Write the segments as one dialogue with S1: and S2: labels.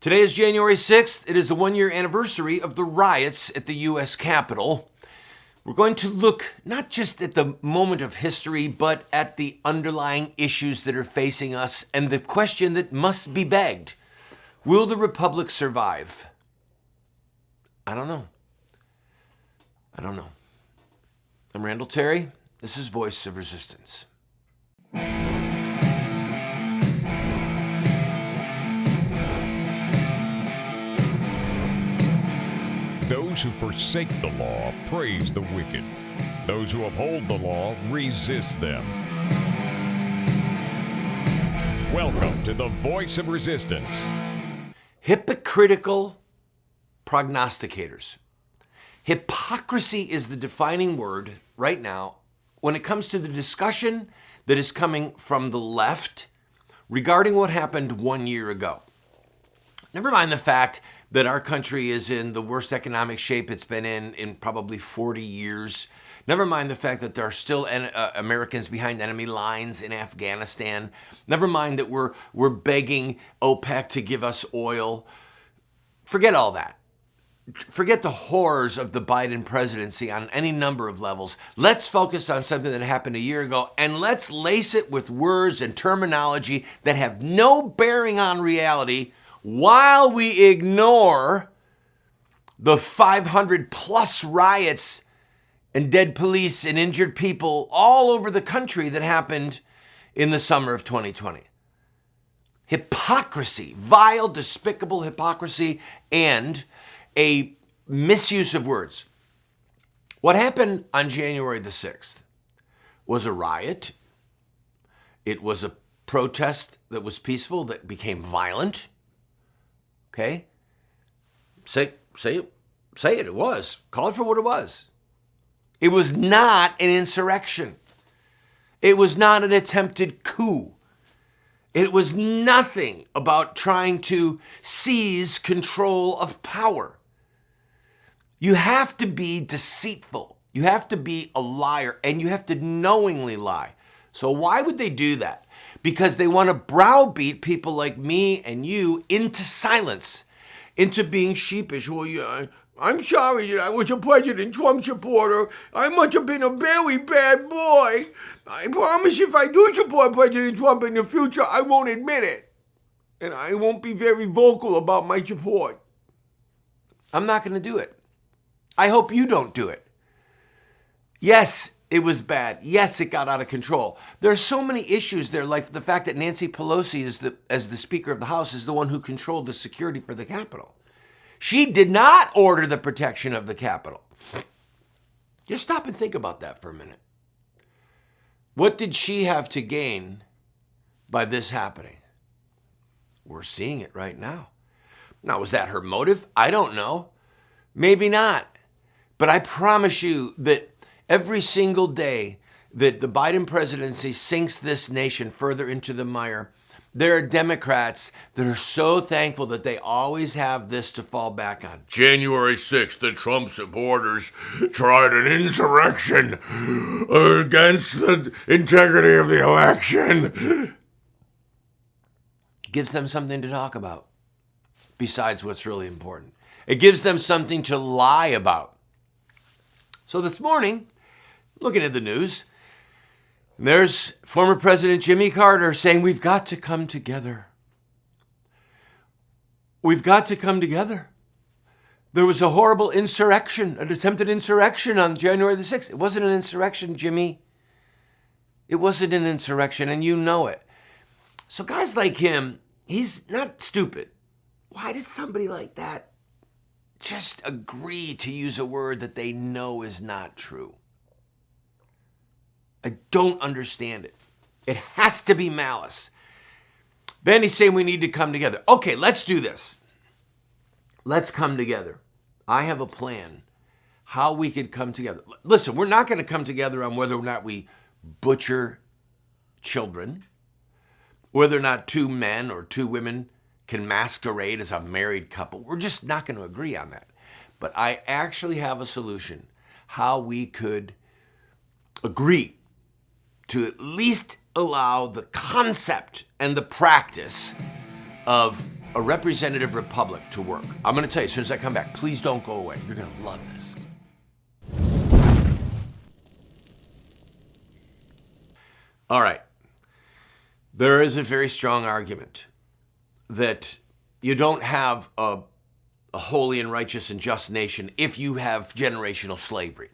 S1: Today is January 6th. It is the one-year anniversary of the riots at the U.S. Capitol. We're going to look not just at the moment of history, but at the underlying issues that are facing us and the question that must be begged. Will the Republic survive? I don't know. I'm Randall Terry. This is Voice of Resistance.
S2: Those who forsake the law praise the wicked. Those who uphold the law resist them. Welcome to the Voice of Resistance.
S1: Hypocritical prognosticators. Hypocrisy is the defining word right now when it comes to the discussion that is coming from the left regarding what happened 1 year ago. Never mind the fact that our country is in the worst economic shape it's been in probably 40 years. Never mind the fact that there are still Americans behind enemy lines in Afghanistan. Never mind that we're begging OPEC to give us oil. Forget all that. Forget the horrors of the Biden presidency on any number of levels. Let's focus on something that happened a year ago, and let's lace it with words and terminology that have no bearing on reality while we ignore the 500 plus riots and dead police and injured people all over the country that happened in the summer of 2020. Hypocrisy, vile, despicable hypocrisy, and a misuse of words. What happened on January the 6th was a riot. It was a protest that was peaceful that became violent. Okay? Say it. It was. Call it for what it was. It was not an insurrection. It was not an attempted coup. It was nothing about trying to seize control of power. You have to be deceitful. You have to be a liar, and you have to knowingly lie. So why would they do that? Because they want to browbeat people like me and you into silence, into being sheepish. Well, yeah, I'm sorry that I was a President Trump supporter. I must have been a very bad boy. I promise if I do support President Trump in the future, I won't admit it. And I won't be very vocal about my support. I'm not going to do it. I hope you don't do it. Yes, it was bad. Yes, it got out of control. There are so many issues there, like the fact that Nancy Pelosi, as the Speaker of the House, is the one who controlled the security for the Capitol. She did not order the protection of the Capitol. Just stop and think about that for a minute. What did she have to gain by this happening? We're seeing it right now. Now, was that her motive? I don't know. Maybe not. But I promise you that every single day that the Biden presidency sinks this nation further into the mire, there are Democrats that are so thankful that they always have this to fall back on. January 6th, the Trump supporters tried an insurrection against the integrity of the election. Gives them something to talk about besides what's really important. It gives them something to lie about. So this morning, looking at the news, there's former President Jimmy Carter saying we've got to come together. We've got to come together. There was a horrible insurrection, an attempted insurrection on January the 6th. It wasn't an insurrection, Jimmy. It wasn't an insurrection, and you know it. So guys like him, he's not stupid. Why did somebody like that just agree to use a word that they know is not true? I don't understand it. It has to be malice. Benny's saying we need to come together. Okay, let's do this. Let's come together. I have a plan how we could come together. Listen, we're not going to come together on whether or not we butcher children, whether or not two men or two women can masquerade as a married couple. We're just not going to agree on that. But I actually have a solution how we could agree to at least allow the concept and the practice of a representative republic to work. I'm going to tell you as soon as I come back, please don't go away. You're going to love this. All right. There is a very strong argument that you don't have a holy and righteous and just nation if you have generational slavery,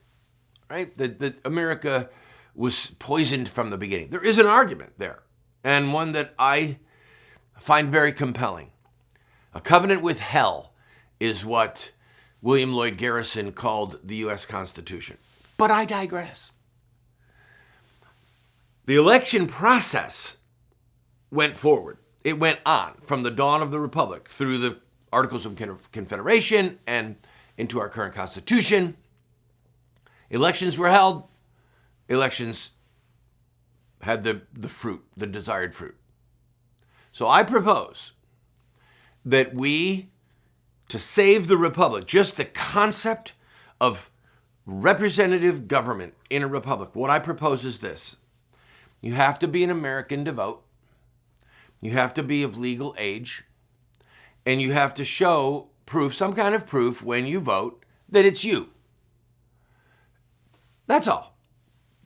S1: right? That America was poisoned from the beginning. There is an argument there, and one that I find very compelling. A covenant with hell is what William Lloyd Garrison called the U.S. Constitution. But I digress. The election process went forward. It went on from the dawn of the Republic through the Articles of Confederation and into our current Constitution. Elections were held. Elections had the fruit, the desired fruit. So I propose that we, to save the Republic, just the concept of representative government in a republic, what I propose is this. You have to be an American to vote. You have to be of legal age. And you have to show proof, some kind of proof when you vote that it's you. That's all.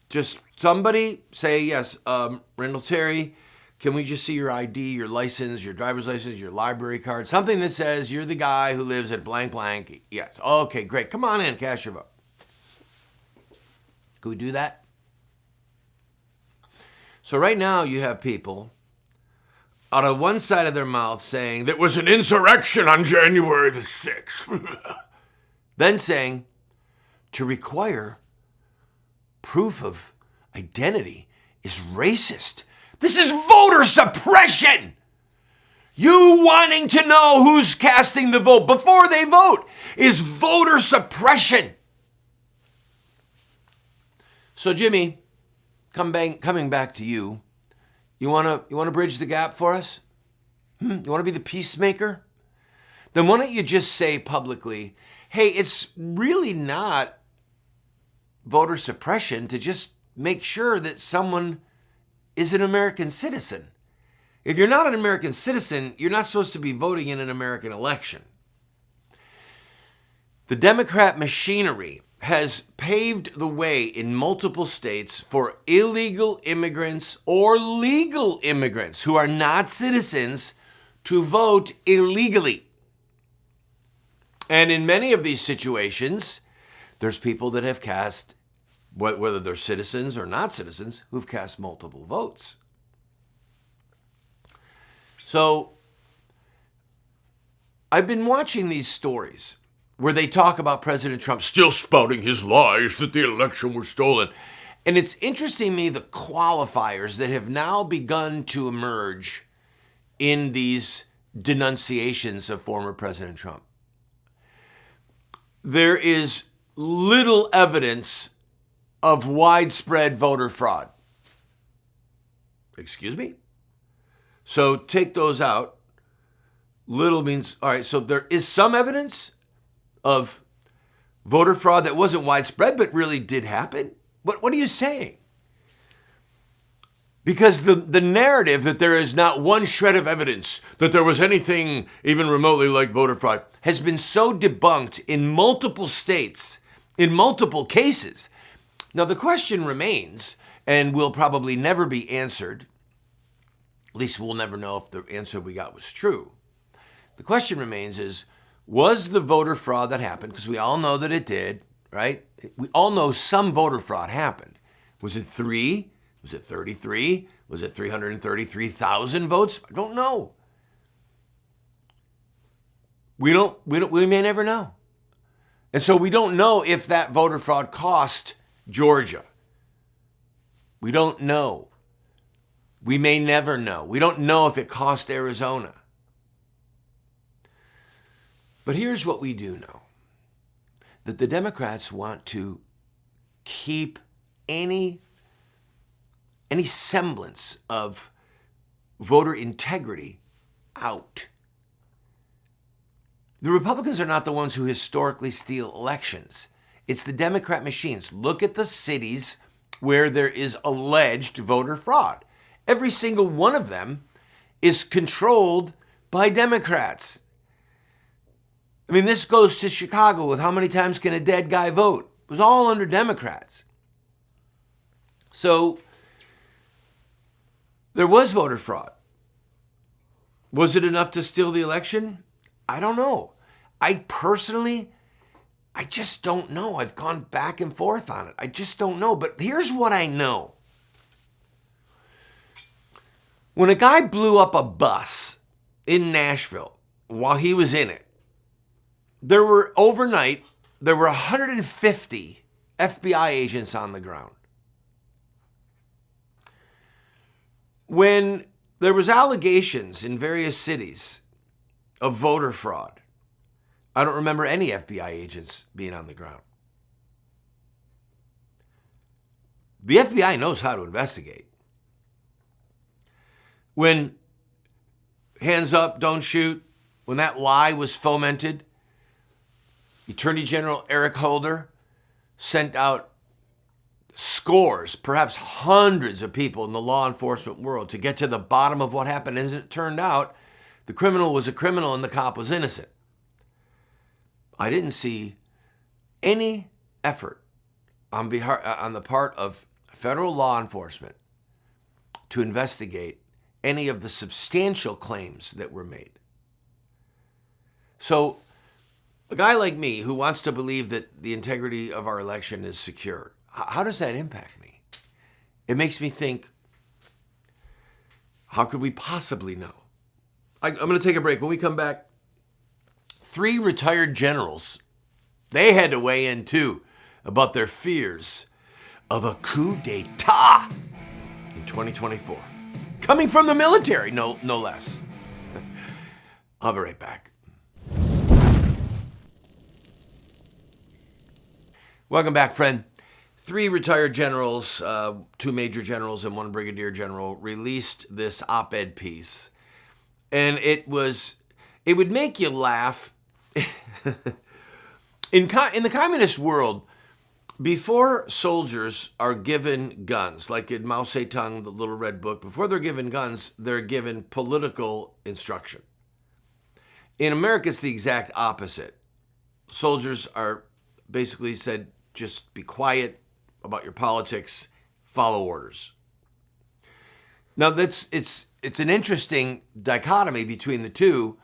S1: Just somebody say, yes, Randall Terry, can we just see your ID, your license, your driver's license, your library card, something that says you're the guy who lives at blank blank. Yes. Okay, great. Come on in, cast your vote. Can we do that? So right now you have people out of one side of their mouth saying there was an insurrection on January the 6th. Then saying to require proof of identity is racist. This is voter suppression. You wanting to know who's casting the vote before they vote is voter suppression. So Jimmy, coming back to you, you want to bridge the gap for us? You want to be the peacemaker? Then why don't you just say publicly, hey, it's really not voter suppression to just make sure that someone is an American citizen. If you're not an American citizen, you're not supposed to be voting in an American election. The Democrat machinery has paved the way in multiple states for illegal immigrants or legal immigrants who are not citizens to vote illegally. And in many of these situations, there's people that have cast, whether they're citizens or not citizens, who've cast multiple votes. So I've been watching these stories where they talk about President Trump still spouting his lies that the election was stolen. And it's interesting to me the qualifiers that have now begun to emerge in these denunciations of former President Trump. There is little evidence of widespread voter fraud. Excuse me? So take those out. Little means, all right, so there is some evidence of voter fraud that wasn't widespread but really did happen? What are you saying? Because the narrative that there is not one shred of evidence that there was anything even remotely like voter fraud has been so debunked in multiple states, in multiple cases. Now the question remains, and will probably never be answered, at least we'll never know if the answer we got was true. The question remains is, was the voter fraud that happened, because we all know that it did, right? We all know some voter fraud happened. Was it 3? Was it 33? Was it 333,000 votes? I don't know. We may never know. And so we don't know if that voter fraud cost Georgia. We don't know. We may never know. We don't know if it cost Arizona. But here's what we do know. That the Democrats want to keep any semblance of voter integrity out. The Republicans are not the ones who historically steal elections. It's the Democrat machines. Look at the cities where there is alleged voter fraud. Every single one of them is controlled by Democrats. I mean, this goes to Chicago with how many times can a dead guy vote? It was all under Democrats. So there was voter fraud. Was it enough to steal the election? I don't know. I just don't know. I've gone back and forth on it. I just don't know. But here's what I know. When a guy blew up a bus in Nashville while he was in it, there were 150 FBI agents on the ground. When there was allegations in various cities of voter fraud, I don't remember any FBI agents being on the ground. The FBI knows how to investigate. When hands up, don't shoot, when that lie was fomented, Attorney General Eric Holder sent out scores, perhaps hundreds of people in the law enforcement world to get to the bottom of what happened. As it turned out, the criminal was a criminal and the cop was innocent. I didn't see any effort on the part of federal law enforcement to investigate any of the substantial claims that were made. So a guy like me who wants to believe that the integrity of our election is secure, how does that impact me? It makes me think, how could we possibly know? I'm going to take a break. When we come back, 3 retired generals, they had to weigh in too about their fears of a coup d'etat in 2024. Coming from the military, no less. I'll be right back. Welcome back, friend. 3 retired generals, 2 major generals and 1 brigadier general, released this op-ed piece. And it would make you laugh. In the communist world, before soldiers are given guns, like in Mao Zedong, the Little Red Book, before they're given guns, they're given political instruction. In America, it's the exact opposite. Soldiers are basically said, just be quiet about your politics, follow orders. Now, it's an interesting dichotomy between the two,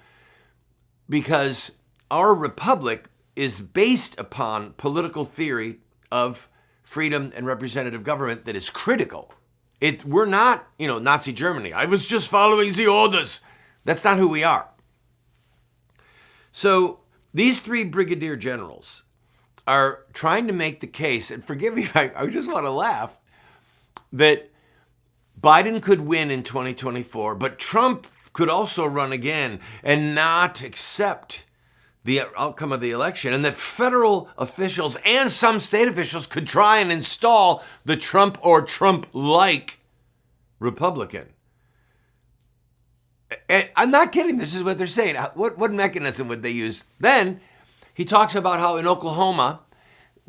S1: because our republic is based upon political theory of freedom and representative government that is critical. We're not, Nazi Germany. I was just following the orders. That's not who we are. So these 3 brigadier generals are trying to make the case, and forgive me, I just want to laugh, that Biden could win in 2024, but Trump could also run again and not accept the outcome of the election, and that federal officials and some state officials could try and install the Trump or Trump-like Republican. And I'm not kidding. This is what they're saying. What mechanism would they use? Then he talks about how in Oklahoma,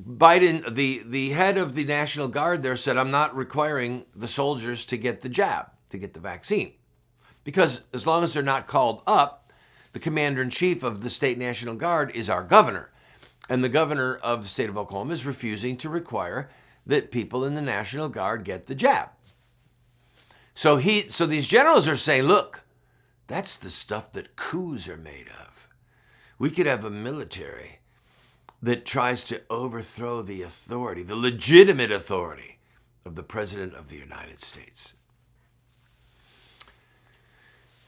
S1: Biden, the head of the National Guard there, said, I'm not requiring the soldiers to get the jab, to get the vaccine. Because as long as they're not called up, the commander-in-chief of the state National Guard is our governor. And the governor of the state of Oklahoma is refusing to require that people in the National Guard get the jab. So these generals are saying, look, that's the stuff that coups are made of. We could have a military that tries to overthrow the authority, the legitimate authority of the President of the United States.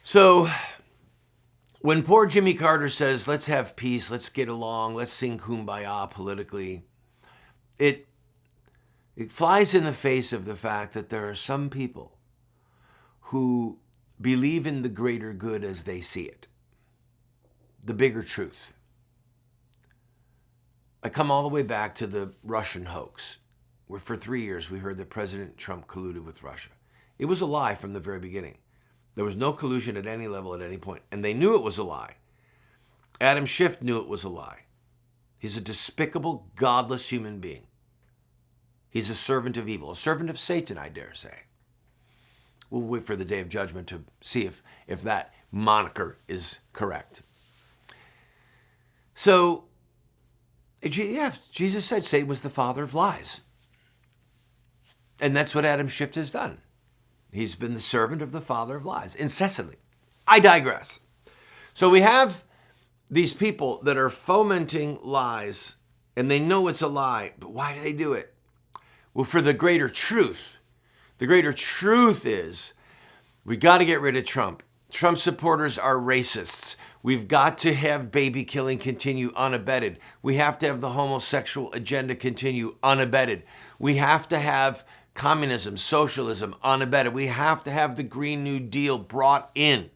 S1: So when poor Jimmy Carter says, let's have peace, let's get along, let's sing kumbaya politically, it flies in the face of the fact that there are some people who believe in the greater good as they see it, the bigger truth. I come all the way back to the Russian hoax, where for 3 years we heard that President Trump colluded with Russia. It was a lie from the very beginning. There was no collusion at any level at any point, and they knew it was a lie. Adam Schiff knew it was a lie. He's a despicable, godless human being. He's a servant of evil, a servant of Satan, I dare say. We'll wait for the day of judgment to see if that moniker is correct. So, yeah, Jesus said Satan was the father of lies. And that's what Adam Schiff has done. He's been the servant of the father of lies, incessantly. I digress. So we have these people that are fomenting lies, and they know it's a lie, but why do they do it? Well, for the greater truth. The greater truth is we got to get rid of Trump. Trump supporters are racists. We've got to have baby killing continue unabated. We have to have the homosexual agenda continue unabated. We have to have communism, socialism unabated. We have to have the Green New Deal brought in.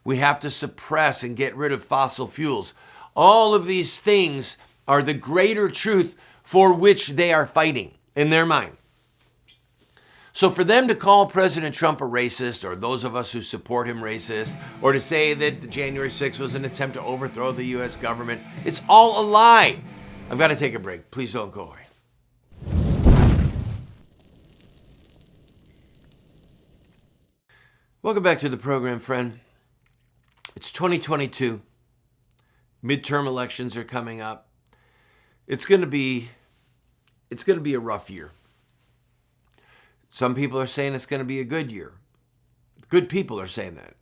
S1: We have to suppress and get rid of fossil fuels. All of these things are the greater truth for which they are fighting in their mind. So for them to call President Trump a racist, or those of us who support him racist, or to say that the January 6th was an attempt to overthrow the U.S. government, it's all a lie. I've got to take a break. Please don't go away. Welcome back to the program, friend. It's 2022. Midterm elections are coming up. It's going to be a rough year. Some people are saying it's going to be a good year. Good people are saying that.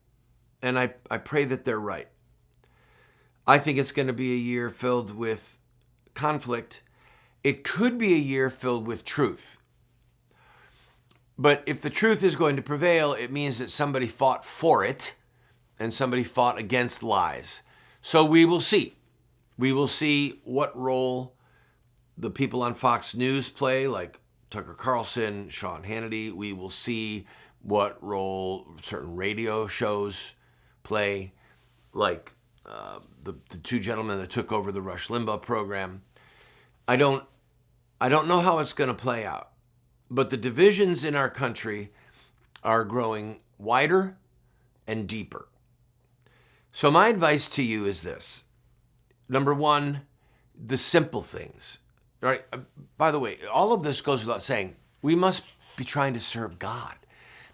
S1: And I pray that they're right. I think it's going to be a year filled with conflict. It could be a year filled with truth. But if the truth is going to prevail, it means that somebody fought for it and somebody fought against lies. So we will see. We will see what role the people on Fox News play, like Tucker Carlson, Sean Hannity. We will see what role certain radio shows play, like the two gentlemen that took over the Rush Limbaugh program. I don't know how it's going to play out, but the divisions in our country are growing wider and deeper. So my advice to you is this. Number one, the simple things. Right? By the way, all of this goes without saying. We must be trying to serve God.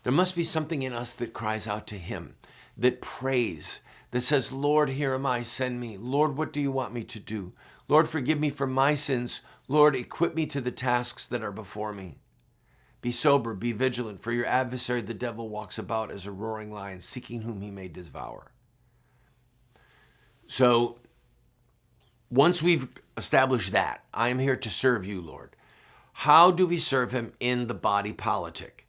S1: There must be something in us that cries out to him, that prays, that says, Lord, here am I, send me. Lord, what do you want me to do? Lord, forgive me for my sins. Lord, equip me to the tasks that are before me. Be sober, be vigilant, for your adversary, the devil, walks about as a roaring lion, seeking whom he may devour. So, once we've established that, I am here to serve you, Lord. How do we serve him in the body politic?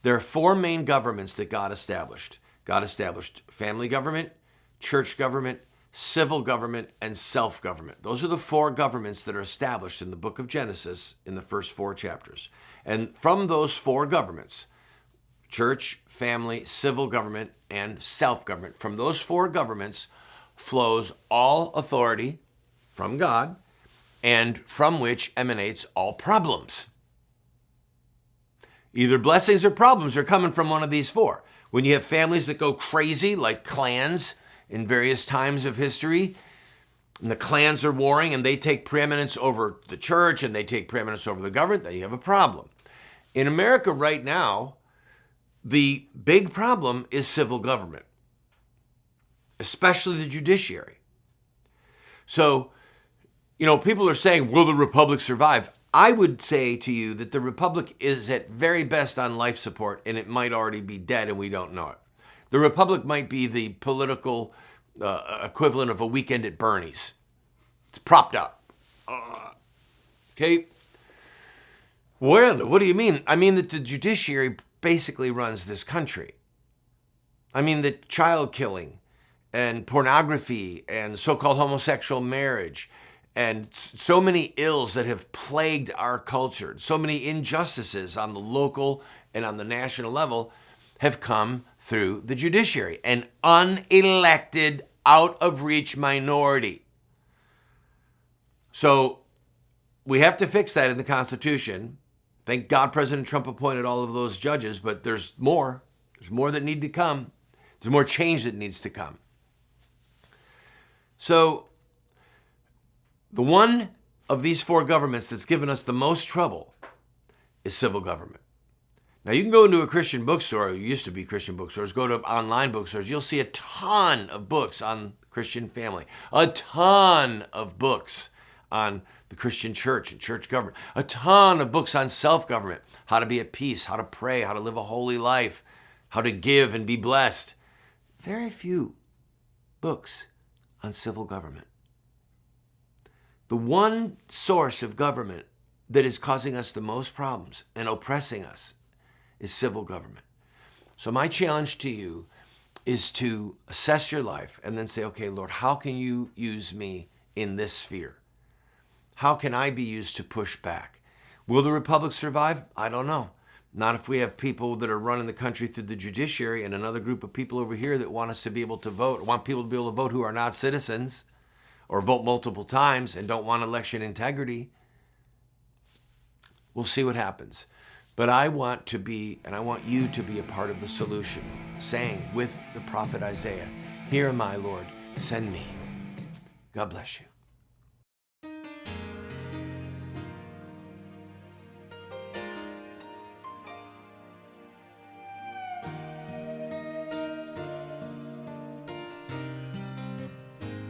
S1: There are four main governments that God established. God established family government, church government, civil government, and self-government. Those are the four governments that are established in the book of Genesis in the first four chapters. And from those four governments, church, family, civil government, and self-government, from those four governments flows all authority from God, and from which emanates all problems. Either blessings or problems are coming from one of these four. When you have families that go crazy, like clans in various times of history, and the clans are warring and they take preeminence over the church and they take preeminence over the government, then you have a problem. In America right now, the big problem is civil government, especially the judiciary. So, people are saying, will the republic survive? I would say to you that the republic is at very best on life support, and it might already be dead and we don't know it. The republic might be the political equivalent of a weekend at Bernie's. It's propped up. Okay? Well, what do you mean? I mean that the judiciary basically runs this country. I mean that child killing and pornography and so-called homosexual marriage and so many ills that have plagued our culture, so many injustices on the local and on the national level have come through the judiciary, an unelected, out-of-reach minority. So we have to fix that in the Constitution. Thank God President Trump appointed all of those judges, but there's more. There's more that need to come. There's more change that needs to come. So the one of these four governments that's given us the most trouble is civil government. Now, you can go into a Christian bookstore, it used to be Christian bookstores, go to online bookstores, you'll see a ton of books on Christian family, a ton of books on the Christian church and church government, a ton of books on self-government, how to be at peace, how to pray, how to live a holy life, how to give and be blessed. Very few books on civil government. The one source of government that is causing us the most problems and oppressing us is civil government. So my challenge to you is to assess your life and then say, okay, Lord, how can you use me in this sphere? How can I be used to push back? Will the republic survive? I don't know. Not if we have people that are running the country through the judiciary and another group of people over here that want us to be able to vote, want people to be able to vote who are not citizens or vote multiple times and don't want election integrity. We'll see what happens. But I want to be, and I want you to be a part of the solution, saying with the prophet Isaiah, "Here am I, Lord, send me." God bless you.